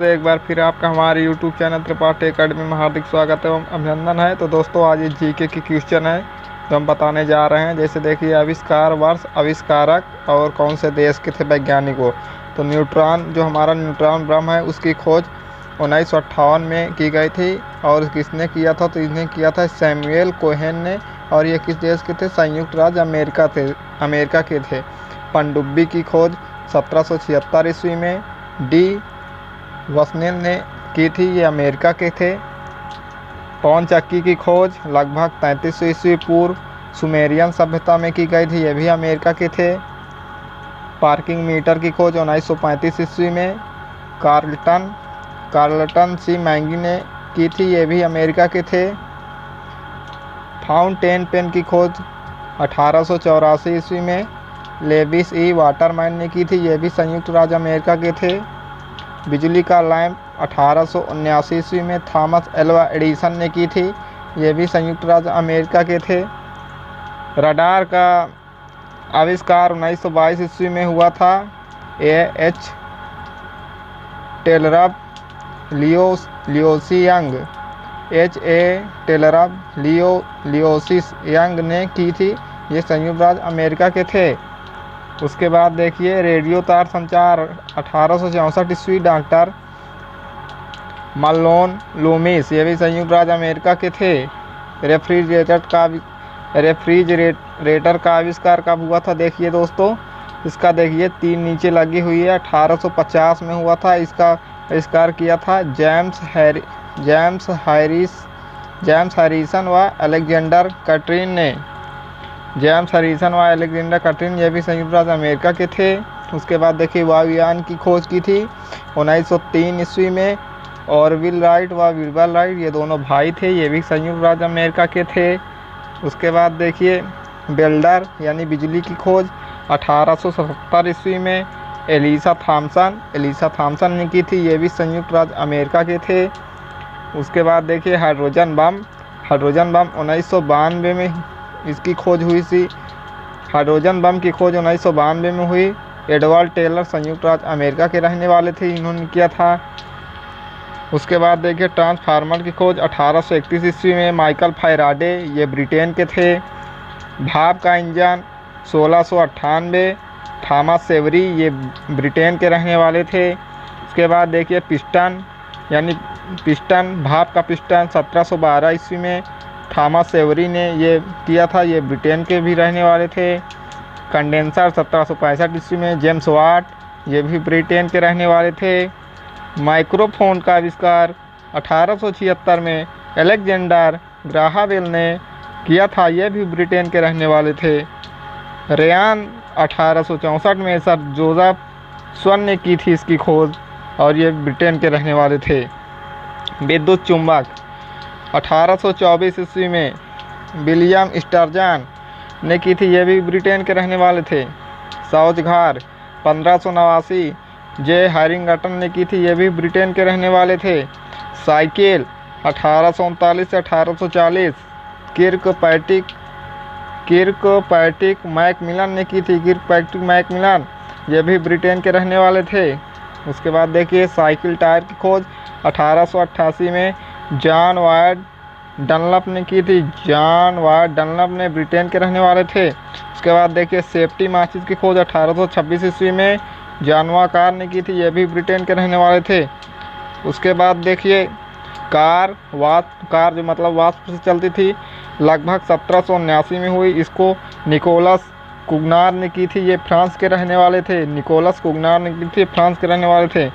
दोस्तों, एक बार फिर आपका हमारे YouTube चैनल त्रिपाठी एकेडमी में हार्दिक स्वागत एवं अभिनंदन है। तो दोस्तों, आज ये जीके की क्वेश्चन है जो हम बताने जा रहे हैं। जैसे देखिए, आविष्कार वर्ष, आविष्कारक और कौन से देश के थे वैज्ञानिकों। तो न्यूट्रॉन, जो हमारा न्यूट्रॉन बम है, उसकी खोज 1958 में की गई थी। और किसने किया था? तो इन्हें किया था सैमुअल कोहेन ने। और ये किस देश के थे? संयुक्त राज्य अमेरिका के थे। पनडुब्बी की खोज 1776 ईस्वी में डी वसनेल ने की थी, ये अमेरिका के थे। पवन चक्की की खोज लगभग 3300 ईस्वी पूर्व सुमेरियन सभ्यता में की गई थी, ये भी अमेरिका के थे। पार्किंग मीटर की खोज 1935 ईस्वी में कार्लटन सी मैंगी ने की थी, ये भी अमेरिका के थे। फाउंटेन पेन की खोज 1884 ईस्वी में लेविस ई वाटरमैन ने की थी, ये भी संयुक्त राज्य अमेरिका के थे। बिजली का लैंप 1879 ईस्वी में थॉमस एल्वा एडिसन ने की थी, ये भी संयुक्त राज्य अमेरिका के थे। रडार का आविष्कार 1922 ईस्वी में हुआ था। एच टेलरब लियोसिस यंग ने की थी, ये संयुक्त राज्य अमेरिका के थे। उसके बाद देखिए, रेडियो तार संचार 1864 ईस्वी डॉक्टर मल्लोन लूमिस, ये भी संयुक्त राज्य अमेरिका के थे। रेफ्रिजरेटर का आविष्कार कब हुआ था? देखिए दोस्तों, इसका देखिए 3 नीचे लगी हुई है, 1850 में हुआ था। इसका आविष्कार किया था जेम्स हैरिसन व अलेक्जेंडर कटरीन ने। जेम्स हैरिसन व अलेक्जेंडर कटरीन, ये भी संयुक्त राज्य अमेरिका के थे। उसके बाद देखिए, वायुयान की खोज की थी 1903 ईस्वी में। ऑरविल राइट व विल्बर राइट, ये दोनों भाई थे, ये भी संयुक्त राज्य अमेरिका के थे। उसके बाद देखिए, बेल्डर यानी बिजली की खोज 1877 ईस्वी में एलिसा थॉमसन ने की थी, ये भी संयुक्त राज्य अमेरिका के थे। उसके बाद देखिए, हाइड्रोजन बम 1992 में इसकी खोज हुई थी। हाइड्रोजन बम की खोज 1992 में हुई। एडवर्ड टेलर संयुक्त राज्य अमेरिका के रहने वाले थे, इन्होंने किया था। उसके बाद देखिए, ट्रांसफार्मर की खोज 1831 ईस्वी में माइकल फैराडे, ये ब्रिटेन के थे। भाप का इंजन 1698, थॉमस सेवरी, ये ब्रिटेन के रहने वाले थे। उसके बाद देखिए, भाप का पिस्टन 1712 ईस्वी में थॉमस सेवरी ने ये किया था, ये ब्रिटेन के भी रहने वाले थे। कंडेंसर 1765 ईस्वी में जेम्स वाट, ये भी ब्रिटेन के रहने वाले थे। माइक्रोफोन का आविष्कार 1876 में अलेक्जेंडर ग्राहम बेल ने किया था, ये भी ब्रिटेन के रहने वाले थे। रेयान 1864 में सर जोसेफ स्वन ने की थी इसकी खोज, और ये ब्रिटेन के रहने वाले थे। विद्युत चुंबक 1824 ईस्वी में विलियम स्टर्जन ने की थी, ये भी ब्रिटेन के रहने वाले थे। शौचघर 1589 जे हैरिंगटन ने की थी, ये भी ब्रिटेन के रहने वाले थे। साइकिल 1839 से 1840 किर्कपैट्रिक मैकमिलन ने की थी, ये भी ब्रिटेन के रहने वाले थे। उसके बाद देखिए, साइकिल टायर की खोज 1888 में जॉन वायड डनलप ने की थी, ने ब्रिटेन के रहने वाले थे। उसके बाद देखिए, सेफ्टी माचिस की खोज 1826 ईस्वी में जानवा कार ने की थी, ये भी ब्रिटेन के रहने वाले थे। उसके बाद देखिए, कार जो मतलब वाष्प से चलती थी, लगभग 1779 में हुई। इसको निकोलस कुगनार ने की थी, ये फ्रांस के रहने वाले थे।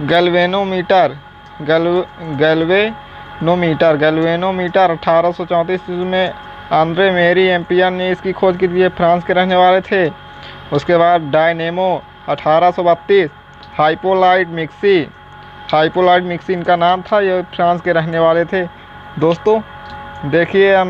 गैल्वेनोमीटर 1834 ईस्वी में आंद्रे मेरी एम्पियर ने इसकी खोज की थी, ये फ्रांस के रहने वाले थे। उसके बाद डायनेमो 1832, हाइपोलाइट मिक्सी इनका नाम था, ये फ्रांस के रहने वाले थे। दोस्तों देखिए,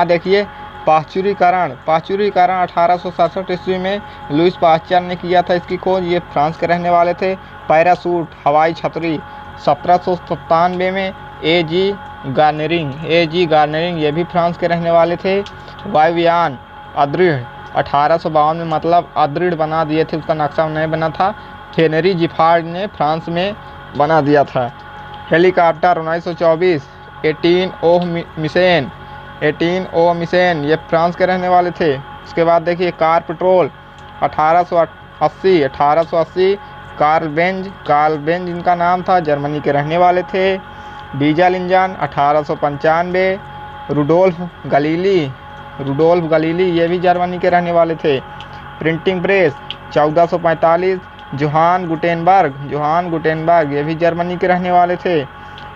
देखिए, पाश्चुरीकरण 1867 ईस्वी में लुईस पाश्चर ने किया था इसकी खोज, ये फ्रांस के रहने वाले थे। पैरासूट हवाई छतरी 1797 में ए जी गार्नरिंग, ये भी फ्रांस के रहने वाले थे। वायुयान अदृढ़ 1852 में, मतलब अदृढ़ बना दिए थे, उसका नक्शा नहीं बना था। हेनरी जिफार्ड ने फ्रांस में बना दिया था। हेलीकॉप्टर 1924 एटीन ओ मिसेन ये फ्रांस के रहने वाले थे। उसके बाद देखिए कार पेट्रोल 1880 कार्ल बेंज इनका नाम था, जर्मनी के रहने वाले थे। डीजल इंजन 1895 रुडोल्फ गलीली ये भी जर्मनी के रहने वाले थे। प्रिंटिंग प्रेस 1445 जोहान गुटेनबर्ग ये भी जर्मनी के रहने वाले थे।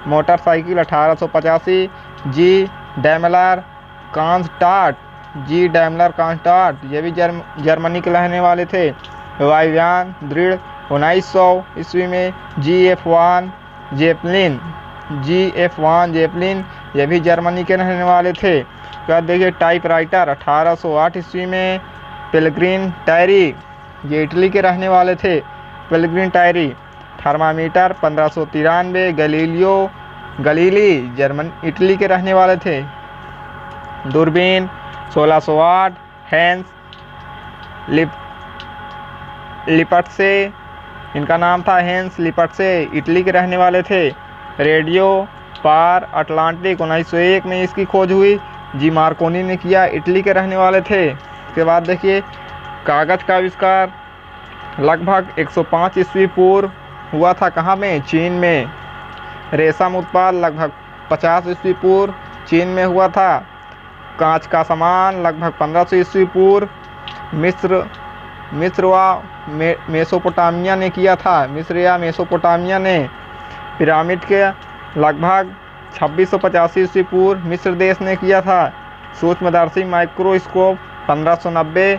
मोटरसाइकिल 1885 जी डैमलर कांस्टार्ट ये भी जर्मनी के रहने वाले थे। वायुयान दृढ़ 1900 ईस्वी में GF1 जेपलिन ये भी जर्मनी के रहने वाले थे। क्या देखिए टाइपराइटर 1808 ईस्वी में पेलेग्रिन टायरी ये इटली के रहने वाले थे। पेलेग्रिन टायरी थर्मामीटर 1593 गलीली इटली के रहने वाले थे। दूरबीन 1608 हैंस लिपटसे इनका नाम था हैंस लिपटसे इटली के रहने वाले थे। रेडियो पार अटलांटिक 1901 में इसकी खोज हुई, जी मार्कोनी ने किया, इटली के रहने वाले थे। उसके बाद देखिए कागज़ का आविष्कार लगभग 105 ईस्वी पूर्व हुआ था, कहाँ में? चीन में। रेशम उत्पाद लगभग 50 ईस्वी पूर्व चीन में हुआ था। कांच का सामान लगभग 1500 ईस्वी पूर्व मिस्र व मेसोपोटामिया ने किया था। मिस्र या मेसोपोटामिया ने। पिरामिड के लगभग 2685 ईस्वी पूर्व मिस्र देश ने किया था। सूक्ष्मदर्शी माइक्रोस्कोप 1590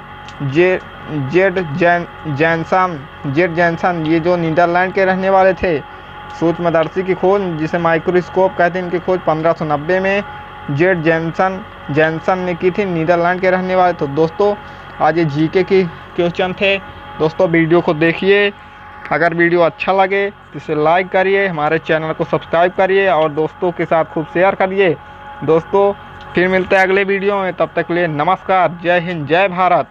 जेड जैनसन ये जो नीदरलैंड के रहने वाले थे। सूक्ष्मदर्शी की खोज जिसे माइक्रोस्कोप कहते हैं, इनकी खोज 1590 में जेड जैनसन ने की थी, नीदरलैंड के रहने वाले। तो दोस्तों आज ये जीके के क्वेश्चन थे। दोस्तों वीडियो को देखिए, अगर वीडियो अच्छा लगे तो इसे लाइक करिए, हमारे चैनल को सब्सक्राइब करिए और दोस्तों के साथ खूब शेयर करिए। दोस्तों फिर मिलते हैं अगले वीडियो में, तब तक के लिए नमस्कार। जय हिंद, जय भारत।